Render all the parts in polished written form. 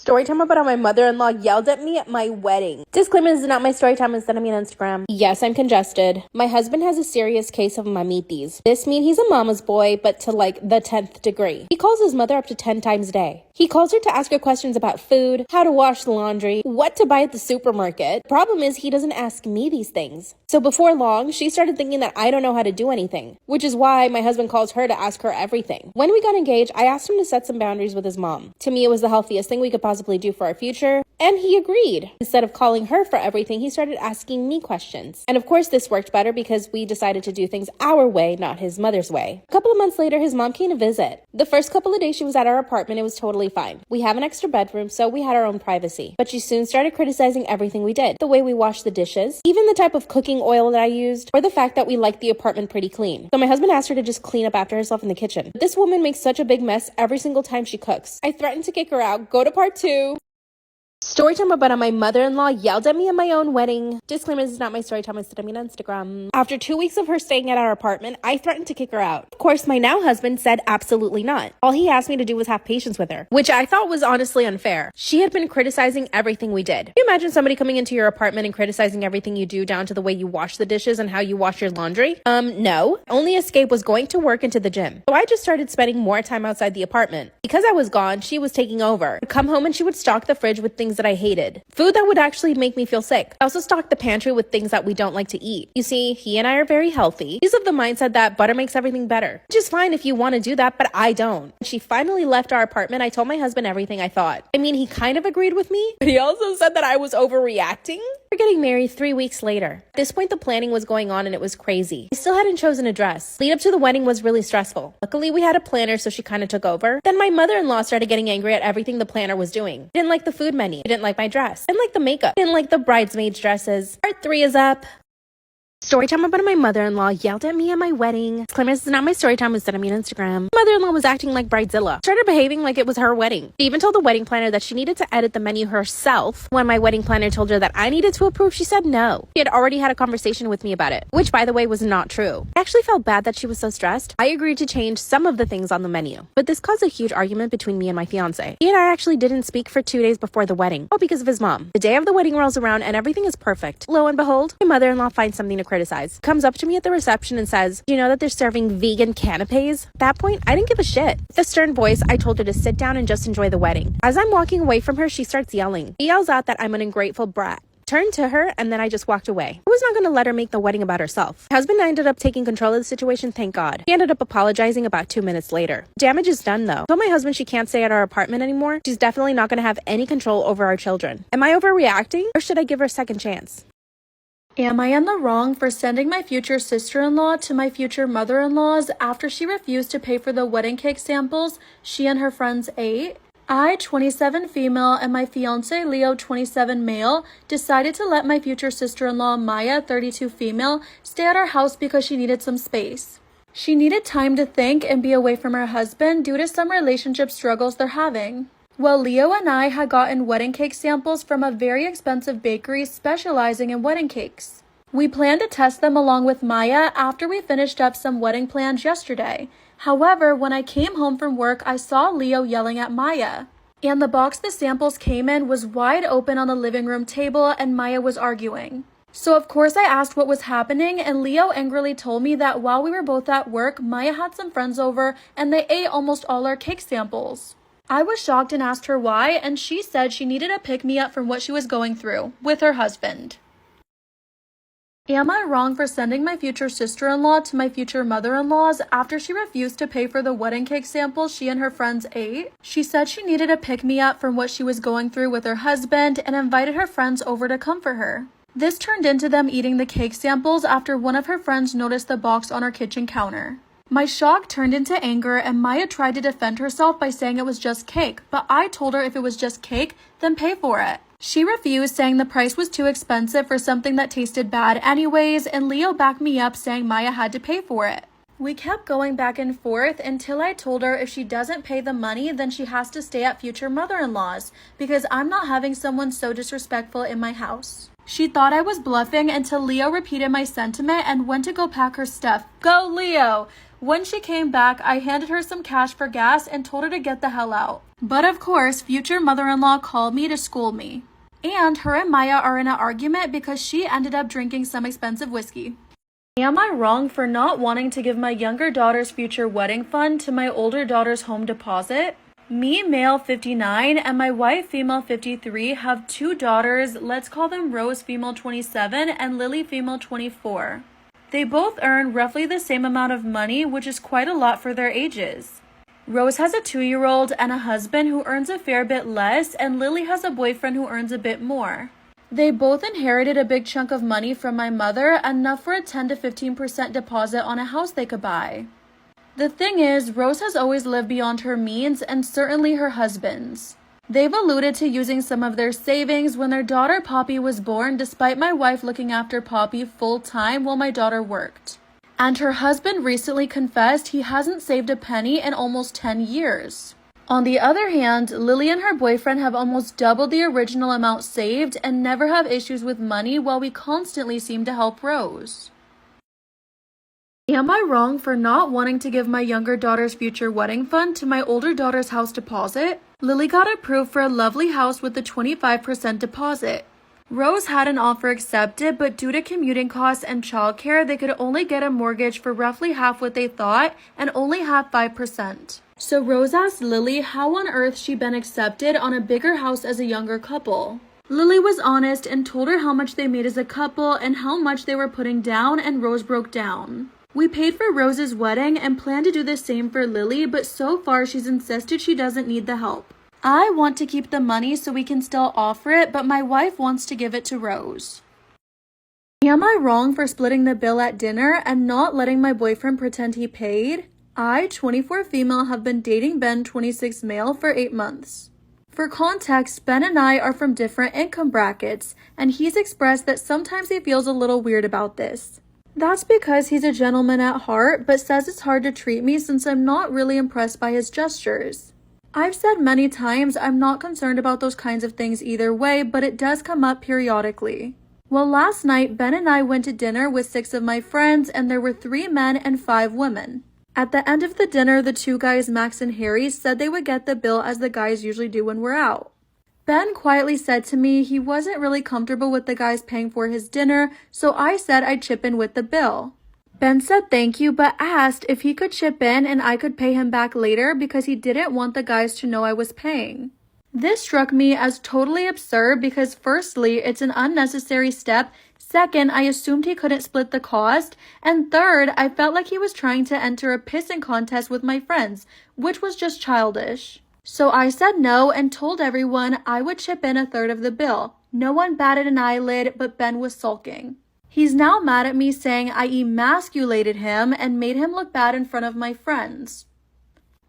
Story time about how my mother-in-law yelled at me at my wedding. Disclaimer, this is not my story time, instead of me on Instagram. Yes, I'm congested. My husband has a serious case of mamitis. This means he's a mama's boy, but to like the 10th degree. He calls his mother up to 10 times a day. He calls her to ask her questions about food, how to wash the laundry, what to buy at the supermarket. Problem is, he doesn't ask me these things. So before long, she started thinking that I don't know how to do anything, which is why my husband calls her to ask her everything. When we got engaged, I asked him to set some boundaries with his mom. To me, it was the healthiest thing we could possibly do for our future, and he agreed. Instead of calling her for everything, he started asking me questions. And of course, this worked better because we decided to do things our way, not his mother's way. A couple of months later, his mom came to visit. The first couple of days she was at our apartment, it was totally fine. We have an extra bedroom, so we had our own privacy. But she soon started criticizing everything we did. The way we washed the dishes, even the type of cooking oil that I used, or the fact that we liked the apartment pretty clean. So my husband asked her to just clean up after herself in the kitchen. This woman makes such a big mess every single time she cooks. I threatened to kick her out. Go to part 2. Story time about how my mother-in-law yelled at me at my own wedding. Disclaimer, this is not my story time, instead of me on Instagram. After 2 weeks of her staying at our apartment, I threatened to kick her out. Of course, my now husband said absolutely not. All he asked me to do was have patience with her, which I thought was honestly unfair. She had been criticizing everything we did. Can you imagine somebody coming into your apartment and criticizing everything you do, down to the way you wash the dishes and how you wash your laundry? No. Only escape was going to work and to the gym. So I just started spending more time outside the apartment. Because I was gone, she was taking over. I'd come home and she would stock the fridge with things that I hated. Food that would actually make me feel sick. I also stocked the pantry with things that we don't like to eat. You see, he and I are very healthy. He's of the mindset that butter makes everything better. Which is fine if you want to do that, but I don't. When she finally left our apartment, I told my husband everything I thought. I mean, he kind of agreed with me, but he also said that I was overreacting. We're getting married 3 weeks later. At this point, the planning was going on and it was crazy. I still hadn't chosen a dress. Lead up to the wedding was really stressful. Luckily, we had a planner, so she kind of took over. Then my mother-in-law started getting angry at everything the planner was doing. Didn't like the food menu. Didn't like my dress. Didn't like the makeup. Didn't like the bridesmaids' dresses. Part 3 is up. Story time about my mother-in-law yelled at me at my wedding. Disclaimer, this is not my story time, instead of me on Instagram. Mother-in-law was acting like Bridezilla. Started behaving like it was her wedding. She even told the wedding planner that she needed to edit the menu herself. When my wedding planner told her that I needed to approve, she said no. She had already had a conversation with me about it, which by the way was not true. I actually felt bad that she was so stressed. I agreed to change some of the things on the menu, but this caused a huge argument between me and my fiance. He and I actually didn't speak for 2 days before the wedding, all because of his mom. The day of the wedding rolls around and everything is perfect. Lo and behold, my mother-in-law finds something to criticize. Comes up to me at the reception and says, "Do you know that they're serving vegan canapes?" At that point, I didn't give a shit. With a stern voice, I told her to sit down and just enjoy the wedding. As I'm walking away from her, she starts yelling. She yells out that I'm an ungrateful brat. Turned to her, and then I just walked away. I was not going to let her make the wedding about herself. My husband ended up taking control of the situation, thank God. He ended up apologizing about 2 minutes later. Damage is done though. I told my husband she can't stay at our apartment anymore. She's definitely not going to have any control over our children. Am I overreacting, or should I give her a second chance? Am I in the wrong for sending my future sister-in-law to my future mother-in-law's after she refused to pay for the wedding cake samples she and her friends ate? I, 27 female, and my fiance Leo, 27 male, decided to let my future sister-in-law Maya, 32 female, stay at our house because she needed some space. She needed time to think and be away from her husband due to some relationship struggles they're having. Well, Leo and I had gotten wedding cake samples from a very expensive bakery specializing in wedding cakes. We planned to test them along with Maya after we finished up some wedding plans yesterday. However, when I came home from work, I saw Leo yelling at Maya. And the box the samples came in was wide open on the living room table and Maya was arguing. So of course I asked what was happening and Leo angrily told me that while we were both at work, Maya had some friends over and they ate almost all our cake samples. I was shocked and asked her why, and she said she needed a pick-me-up from what she was going through with her husband. Am I wrong for sending my future sister-in-law to my future mother-in-law's after she refused to pay for the wedding cake samples she and her friends ate? She said she needed a pick-me-up from what she was going through with her husband and invited her friends over to comfort her. This turned into them eating the cake samples after one of her friends noticed the box on our kitchen counter. My shock turned into anger and Maya tried to defend herself by saying it was just cake, but I told her if it was just cake, then pay for it. She refused, saying the price was too expensive for something that tasted bad anyways, and Leo backed me up saying Maya had to pay for it. We kept going back and forth until I told her if she doesn't pay the money, then she has to stay at future mother-in-law's because I'm not having someone so disrespectful in my house. She thought I was bluffing until Leo repeated my sentiment and went to go pack her stuff. Go, Leo! When she came back, I handed her some cash for gas and told her to get the hell out. But of course, future mother-in-law called me to school me. And her and Maya are in an argument because she ended up drinking some expensive whiskey. Am I wrong for not wanting to give my younger daughter's future wedding fund to my older daughter's home deposit? Me, male 59, and my wife, female 53, have 2 daughters. Let's call them Rose, female 27, and Lily, female 24. They both earn roughly the same amount of money, which is quite a lot for their ages. Rose has a 2-year-old and a husband who earns a fair bit less, and Lily has a boyfriend who earns a bit more. They both inherited a big chunk of money from my mother, enough for a 10 to 15% deposit on a house they could buy. The thing is, Rose has always lived beyond her means, and certainly her husband's. They've alluded to using some of their savings when their daughter Poppy was born, despite my wife looking after Poppy full-time while my daughter worked. And her husband recently confessed he hasn't saved a penny in almost 10 years. On the other hand, Lily and her boyfriend have almost doubled the original amount saved and never have issues with money, while we constantly seem to help Rose. Am I wrong for not wanting to give my younger daughter's future wedding fund to my older daughter's house deposit? Lily got approved for a lovely house with a 25% deposit. Rose had an offer accepted, but due to commuting costs and childcare, they could only get a mortgage for roughly half what they thought and only have 5%. So Rose asked Lily how on earth she'd been accepted on a bigger house as a younger couple. Lily was honest and told her how much they made as a couple and how much they were putting down, and Rose broke down. We paid for Rose's wedding and plan to do the same for Lily, but so far she's insisted she doesn't need the help. I want to keep the money so we can still offer it, but my wife wants to give it to Rose. Am I wrong for splitting the bill at dinner and not letting my boyfriend pretend he paid? I, 24 female, have been dating Ben, 26 male, for 8 months. For context, Ben and I are from different income brackets, and he's expressed that sometimes he feels a little weird about this. That's because he's a gentleman at heart, but says it's hard to treat me since I'm not really impressed by his gestures. I've said many times I'm not concerned about those kinds of things either way, but it does come up periodically. Well, last night, Ben and I went to dinner with 6 of my friends, and there were 3 men and 5 women. At the end of the dinner, the 2 guys, Max and Harry, said they would get the bill as the guys usually do when we're out. Ben quietly said to me he wasn't really comfortable with the guys paying for his dinner, so I said I'd chip in with the bill. Ben said thank you, but asked if he could chip in and I could pay him back later because he didn't want the guys to know I was paying. This struck me as totally absurd because firstly, it's an unnecessary step. Second, I assumed he couldn't split the cost. And third, I felt like he was trying to enter a pissing contest with my friends, which was just childish. So I said no and told everyone I would chip in a third of the bill. No one batted an eyelid, but Ben was sulking. He's now mad at me saying I emasculated him and made him look bad in front of my friends.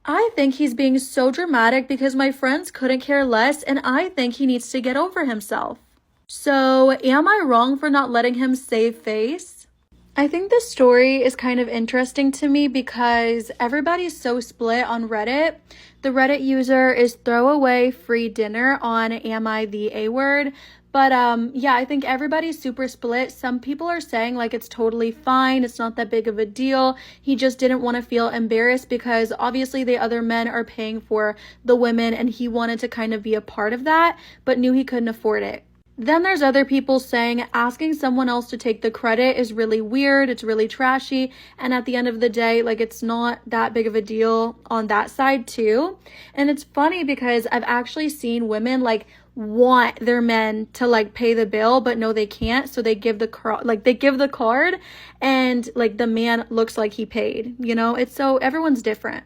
I think he's being so dramatic because my friends couldn't care less, and I think he needs to get over himself. So, am I wrong for not letting him save face? I think this story is kind of interesting to me because everybody's so split on Reddit. The Reddit user is throwaway free dinner on Am I the A word? But yeah, I think everybody's super split. Some people are saying like it's totally fine. It's not that big of a deal. He just didn't want to feel embarrassed because obviously the other men are paying for the women and he wanted to kind of be a part of that, but knew he couldn't afford it. Then there's other people saying asking someone else to take the credit is really weird, it's really trashy, and at the end of the day, like it's not that big of a deal on that side too. And it's funny because I've actually seen women like want their men to like pay the bill, but no they can't, so they give the card and like the man looks like he paid, you know? It's so everyone's different.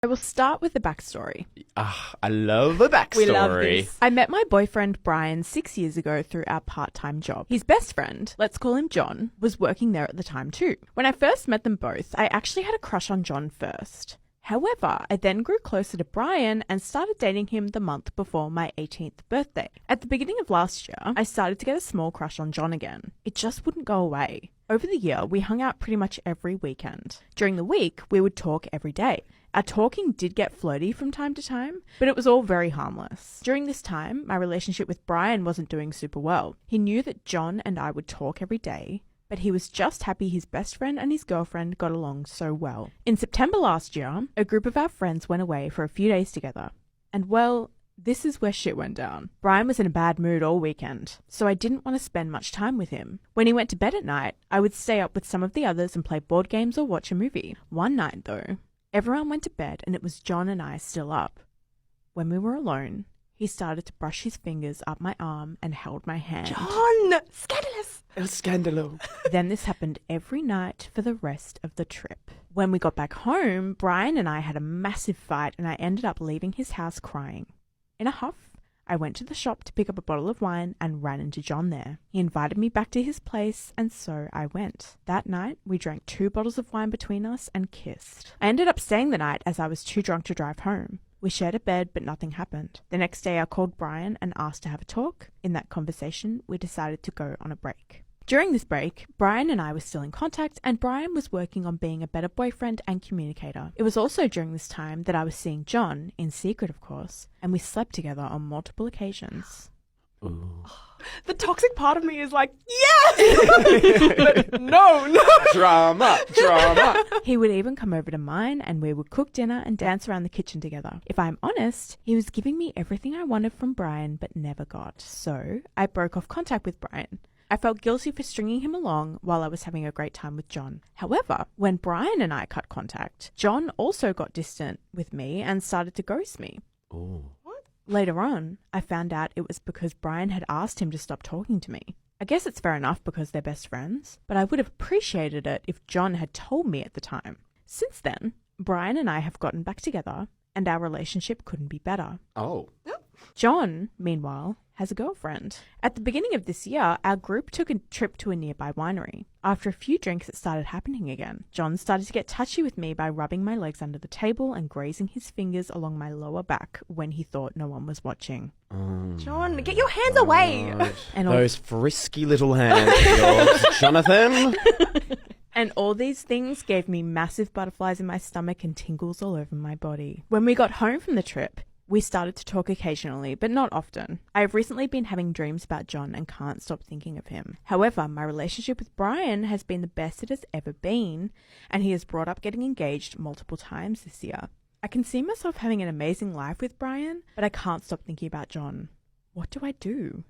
I will start with the backstory. I love the backstory. We love this. I met my boyfriend Brian 6 years ago through our part-time job. His best friend, let's call him John, was working there at the time too. When I first met them both, I actually had a crush on John first. However, I then grew closer to Brian and started dating him the month before my 18th birthday. At the beginning of last year, I started to get a small crush on John again. It just wouldn't go away. Over the year, we hung out pretty much every weekend. During the week, we would talk every day. Our talking did get flirty from time to time, but it was all very harmless. During this time, my relationship with Brian wasn't doing super well. He knew that John and I would talk every day, but he was just happy his best friend and his girlfriend got along so well. In September last year, a group of our friends went away for a few days together. And well, this is where shit went down. Brian was in a bad mood all weekend, so I didn't want to spend much time with him. When he went to bed at night, I would stay up with some of the others and play board games or watch a movie. One night, though, everyone went to bed and it was John and I still up. When we were alone, he started to brush his fingers up my arm and held my hand. John! Scandalous! El scandalo. Then this happened every night for the rest of the trip. When we got back home, Brian and I had a massive fight and I ended up leaving his house crying. In a huff, I went to the shop to pick up a bottle of wine and ran into John there. He invited me back to his place and so I went. That night, we drank 2 bottles of wine between us and kissed. I ended up staying the night as I was too drunk to drive home. We shared a bed, but nothing happened. The next day, I called Brian and asked to have a talk. In that conversation, we decided to go on a break. During this break, Brian and I were still in contact, and Brian was working on being a better boyfriend and communicator. It was also during this time that I was seeing John, in secret of course, and we slept together on multiple occasions. Ooh. The toxic part of me is like, yes! But no. Drama. He would even come over to mine and we would cook dinner and dance around the kitchen together. If I'm honest, he was giving me everything I wanted from Brian but never got. So I broke off contact with Brian. I felt guilty for stringing him along while I was having a great time with John. However, when Brian and I cut contact, John also got distant with me and started to ghost me. Ooh. Later on, I found out it was because Brian had asked him to stop talking to me. I guess it's fair enough because they're best friends, but I would have appreciated it if John had told me at the time. Since then, Brian and I have gotten back together and our relationship couldn't be better. Oh. John, meanwhile, has a girlfriend. At the beginning of this year, our group took a trip to a nearby winery. After a few drinks, it started happening again. John started to get touchy with me by rubbing my legs under the table and grazing his fingers along my lower back when he thought no one was watching. John, get your hands away! And Those frisky little hands of yours, Jonathan. And all these things gave me massive butterflies in my stomach and tingles all over my body. When we got home from the trip, we started to talk occasionally, but not often. I have recently been having dreams about John and can't stop thinking of him. However, my relationship with Brian has been the best it has ever been, and he has brought up getting engaged multiple times this year. I can see myself having an amazing life with Brian, but I can't stop thinking about John. What do I do?